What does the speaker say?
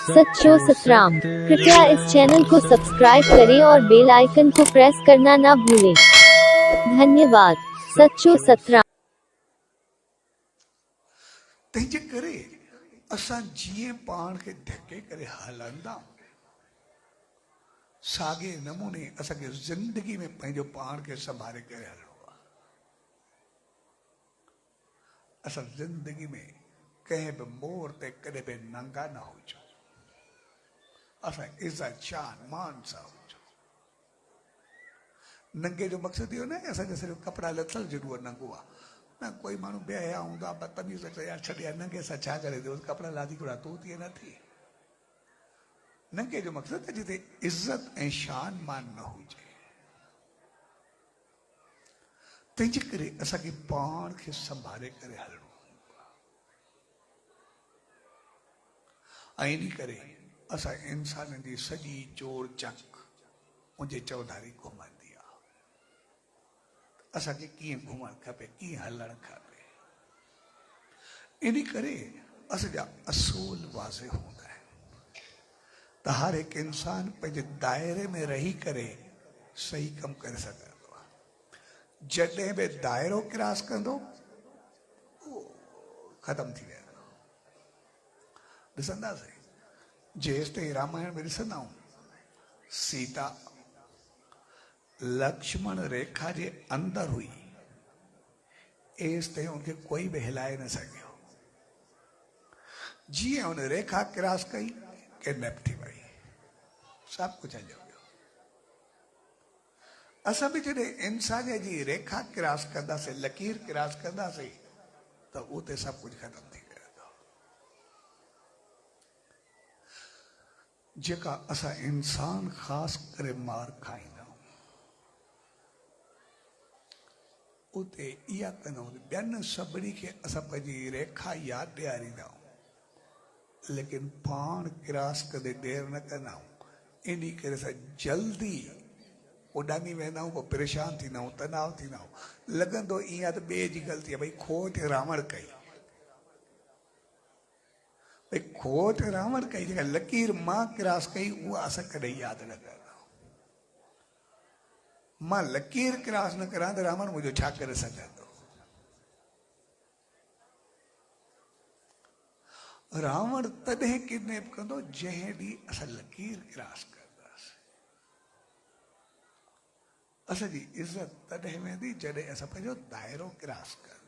सच्चो सतराम। कृपया इस चैनल को सब्सक्राइब करें और बेल आइकन को प्रेस करना ना भूलें। धन्यवाद। सच्चो सतराम। तंहिंजे करे असां जीअं पाण खे ढके करे हलंदा साॻे नमूने असांखे ज़िंदगी में पंहिंजो पाण खे संभाले करे हलणो आहे। असां ज़िंदगी में कंहिं बि मोड़ ते कॾहिं बि नंगा न हुजूं। असां इज़त शान मान सां हुजूं। नंगे जो मक़सदु इहो न आहे असांजा सिर्फ़ु कपिड़ा लथल ज़रूरु नंगो आहे। न कोई माण्हू बेहया हूंदा बदतमीज़ यार छॾिया नंगे सां छा करे ॾियो कपिड़ा लादी घुरा तूं थिए न थी। नंगे जो मक़सदु जिते इज़त ऐं शान मान न हुजे। तंहिंजे करे असांखे पाण खे संभाले करे हलणो ऐं इन करे असां इंसान जी सॼी जोड़ जंग मुंहिंजे चौधारी घुमंदी आहे। असांखे कीअं घुमणु खपे कीअं हलणु खपे इन करे असांजा असूल वाज़े हूंदा आहिनि त हर हिकु इंसान पंहिंजे दायरे में रही करे सही कमु करे सघंदो आहे। जॾहिं बि दायरो क्रॉस कंदो ख़तम थी वेंदो। ॾिसंदासीं जेसि ताईं रामायण में ॾिसंदा आहियूं सीता लक्ष्मण रेखा जे अंदर हुई एसि ताईं उनखे कोई बि हिलाए न सघियो। जीअं हुन रेखा क्रॉस कई किडनैप थी वई सभु कुझु हलियो वियो। असां बि जॾहिं इंसान जी रेखा क्रॉस कंदासीं लकीर क्रॉस कंदासीं त उते सभु कुझु ख़तम थी वेंदो। जेका असां इंसान ख़ासि करे मार खाईंदा उते इहा कंदा ॿियनि सभिनी खे असां पंहिंजी रेखा यादि ॾियारींदा आहियूं लेकिन पाण क्रॉस कंदे देरि न कंदा आहियूं। इन करे असां जल्दी उॾामी वेंदा आहियूं पोइ परेशान थींदा आहियूं तनाव थींदा आहियूं। लॻंदो ईअं त ॿिए जी ग़लती आहे भई खोट रावण कई भई खोट रावण कई जेका लकीर मां क्रॉस कई उहा असां कॾहिं यादि न कंदा। मां लकीर क्रॉस न करां त रावण मुंहिंजो छा करे सघंदो। रावण तॾहिं किडनैप कंदो जंहिं ॾींहुं असां लकीर क्रॉस कंदासीं। असांजी इज़त तॾहिं वेंदी जॾहिं असां पंहिंजो दाइरो क्रॉस कंदासीं।